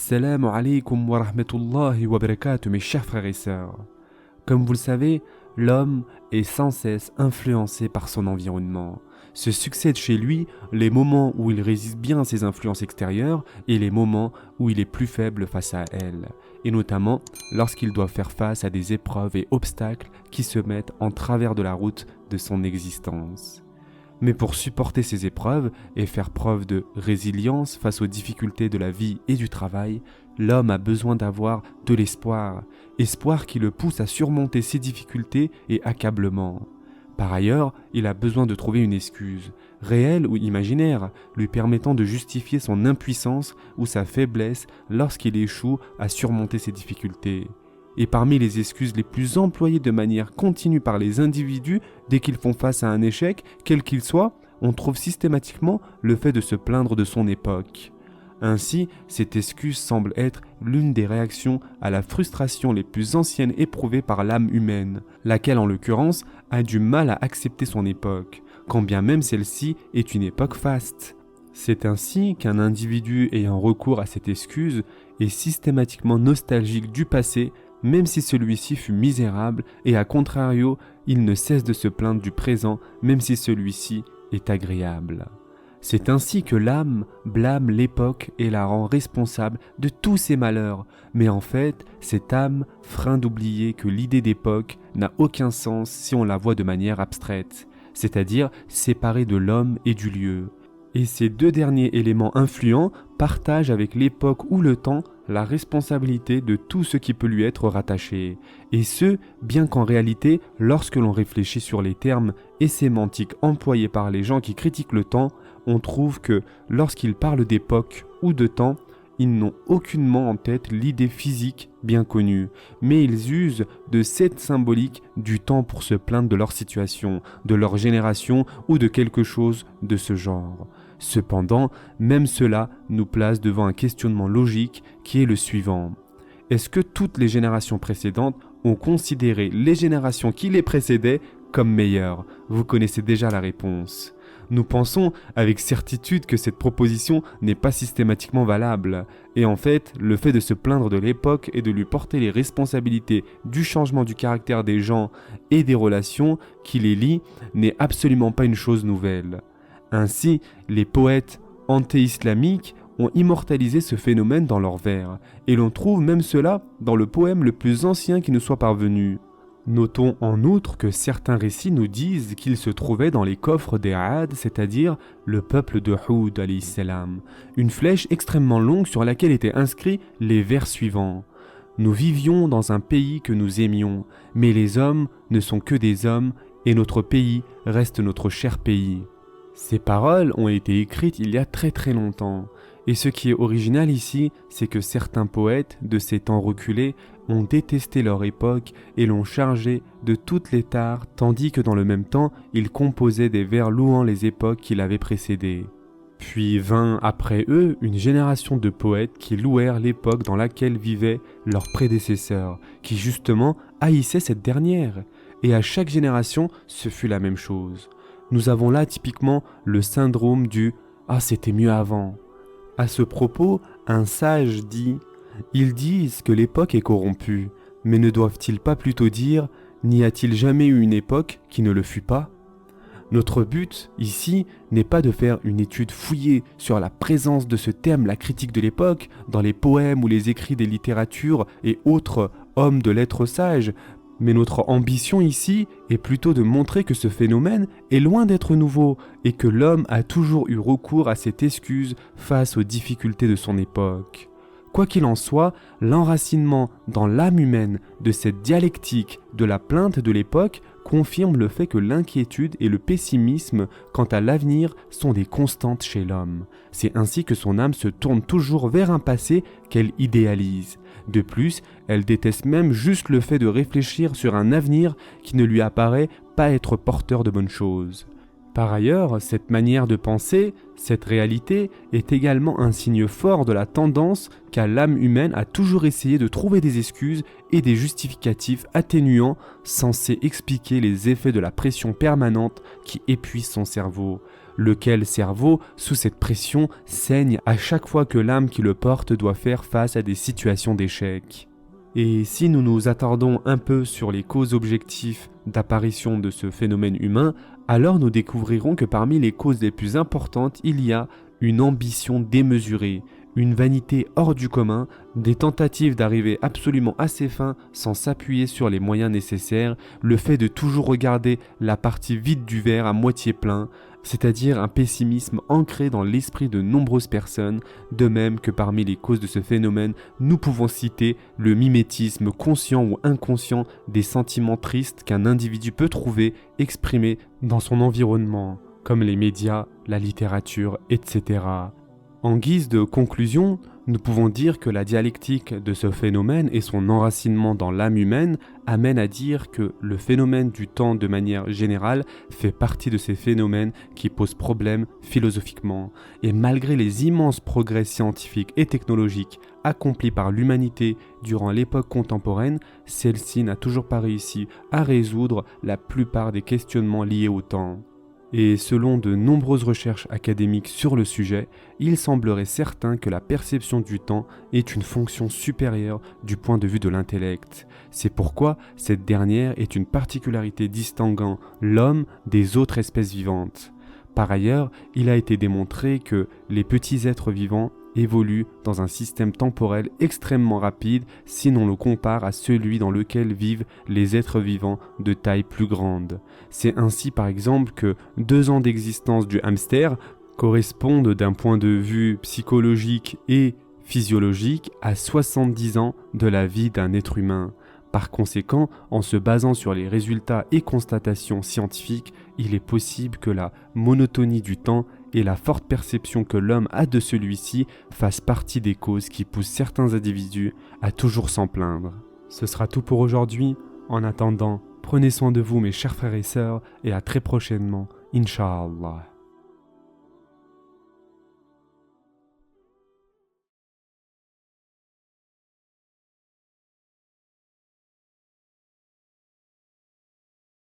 Assalamu alaikum wa rahmatullahi wa barakatuh, mes chers frères et sœurs. Comme vous le savez, l'homme est sans cesse influencé par son environnement. Se succèdent chez lui les moments où il résiste bien à ses influences extérieures et les moments où il est plus faible face à elles, et notamment lorsqu'il doit faire face à des épreuves et obstacles qui se mettent en travers de la route de son existence. Mais pour supporter ces épreuves et faire preuve de résilience face aux difficultés de la vie et du travail, l'homme a besoin d'avoir de l'espoir, espoir qui le pousse à surmonter ses difficultés et accablements. Par ailleurs, il a besoin de trouver une excuse, réelle ou imaginaire, lui permettant de justifier son impuissance ou sa faiblesse lorsqu'il échoue à surmonter ses difficultés. Et parmi les excuses les plus employées de manière continue par les individus dès qu'ils font face à un échec, quel qu'il soit, on trouve systématiquement le fait de se plaindre de son époque. Ainsi, cette excuse semble être l'une des réactions à la frustration les plus anciennes éprouvées par l'âme humaine, laquelle en l'occurrence a du mal à accepter son époque, quand bien même celle-ci est une époque faste. C'est ainsi qu'un individu ayant recours à cette excuse est systématiquement nostalgique du passé, même si celui-ci fut misérable, et à contrario, il ne cesse de se plaindre du présent, même si celui-ci est agréable. C'est ainsi que l'âme blâme l'époque et la rend responsable de tous ses malheurs, mais en fait, cette âme feint d'oublier que l'idée d'époque n'a aucun sens si on la voit de manière abstraite, c'est-à-dire séparée de l'homme et du lieu. Et ces deux derniers éléments influents partagent avec l'époque ou le temps la responsabilité de tout ce qui peut lui être rattaché, et ce, bien qu'en réalité, lorsque l'on réfléchit sur les termes et sémantiques employés par les gens qui critiquent le temps, on trouve que lorsqu'ils parlent d'époque ou de temps, ils n'ont aucunement en tête l'idée physique bien connue, mais ils usent de cette symbolique du temps pour se plaindre de leur situation, de leur génération ou de quelque chose de ce genre. Cependant, même cela nous place devant un questionnement logique qui est le suivant. Est-ce que toutes les générations précédentes ont considéré les générations qui les précédaient comme meilleures? Vous connaissez déjà la réponse. Nous pensons avec certitude que cette proposition n'est pas systématiquement valable. Et en fait, le fait de se plaindre de l'époque et de lui porter les responsabilités du changement du caractère des gens et des relations qui les lient n'est absolument pas une chose nouvelle. Ainsi, les poètes anté-islamiques ont immortalisé ce phénomène dans leurs vers, et l'on trouve même cela dans le poème le plus ancien qui nous soit parvenu. Notons en outre que certains récits nous disent qu'il se trouvait dans les coffres des Aad, c'est-à-dire le peuple de Houd alayhi salam, une flèche extrêmement longue sur laquelle étaient inscrits les vers suivants. Nous vivions dans un pays que nous aimions, mais les hommes ne sont que des hommes, et notre pays reste notre cher pays. Ces paroles ont été écrites il y a très très longtemps, et ce qui est original ici, c'est que certains poètes de ces temps reculés ont détesté leur époque et l'ont chargée de toutes les tares, tandis que dans le même temps, ils composaient des vers louant les époques qui l'avaient précédé. Puis vint après eux une génération de poètes qui louèrent l'époque dans laquelle vivaient leurs prédécesseurs, qui justement haïssaient cette dernière, et à chaque génération, ce fut la même chose. Nous avons là typiquement le syndrome du « Ah, c'était mieux avant ». À ce propos, un sage dit « Ils disent que l'époque est corrompue, mais ne doivent-ils pas plutôt dire « N'y a-t-il jamais eu une époque qui ne le fut pas ?» Notre but, ici, n'est pas de faire une étude fouillée sur la présence de ce thème, la critique de l'époque, dans les poèmes ou les écrits des littératures et autres hommes de lettres sages, mais notre ambition ici est plutôt de montrer que ce phénomène est loin d'être nouveau et que l'homme a toujours eu recours à cette excuse face aux difficultés de son époque. Quoi qu'il en soit, l'enracinement dans l'âme humaine de cette dialectique de la plainte de l'époque confirme le fait que l'inquiétude et le pessimisme quant à l'avenir sont des constantes chez l'homme. C'est ainsi que son âme se tourne toujours vers un passé qu'elle idéalise. De plus, elle déteste même juste le fait de réfléchir sur un avenir qui ne lui apparaît pas être porteur de bonnes choses. Par ailleurs, cette manière de penser, cette réalité, est également un signe fort de la tendance qu'a l'âme humaine à toujours essayer de trouver des excuses et des justificatifs atténuants censés expliquer les effets de la pression permanente qui épuise son cerveau. Lequel cerveau, sous cette pression, saigne à chaque fois que l'âme qui le porte doit faire face à des situations d'échec. Et si nous nous attardons un peu sur les causes objectives d'apparition de ce phénomène humain, alors nous découvrirons que parmi les causes les plus importantes, il y a une ambition démesurée, une vanité hors du commun, des tentatives d'arriver absolument à ses fins sans s'appuyer sur les moyens nécessaires, le fait de toujours regarder la partie vide du verre à moitié plein, c'est-à-dire un pessimisme ancré dans l'esprit de nombreuses personnes, de même que parmi les causes de ce phénomène, nous pouvons citer le mimétisme conscient ou inconscient des sentiments tristes qu'un individu peut trouver exprimés dans son environnement, comme les médias, la littérature, etc. En guise de conclusion, nous pouvons dire que la dialectique de ce phénomène et son enracinement dans l'âme humaine amènent à dire que le phénomène du temps de manière générale fait partie de ces phénomènes qui posent problème philosophiquement. Et malgré les immenses progrès scientifiques et technologiques accomplis par l'humanité durant l'époque contemporaine, celle-ci n'a toujours pas réussi à résoudre la plupart des questionnements liés au temps. Et selon de nombreuses recherches académiques sur le sujet, il semblerait certain que la perception du temps est une fonction supérieure du point de vue de l'intellect. C'est pourquoi cette dernière est une particularité distinguant l'homme des autres espèces vivantes. Par ailleurs, il a été démontré que les petits êtres vivants évolue dans un système temporel extrêmement rapide si l'on le compare à celui dans lequel vivent les êtres vivants de taille plus grande. C'est ainsi par exemple que 2 ans d'existence du hamster correspondent d'un point de vue psychologique et physiologique à 70 ans de la vie d'un être humain. Par conséquent, en se basant sur les résultats et constatations scientifiques, il est possible que la monotonie du temps et la forte perception que l'homme a de celui-ci fassent partie des causes qui poussent certains individus à toujours s'en plaindre. Ce sera tout pour aujourd'hui. En attendant, prenez soin de vous mes chers frères et sœurs et à très prochainement, Inch'Allah.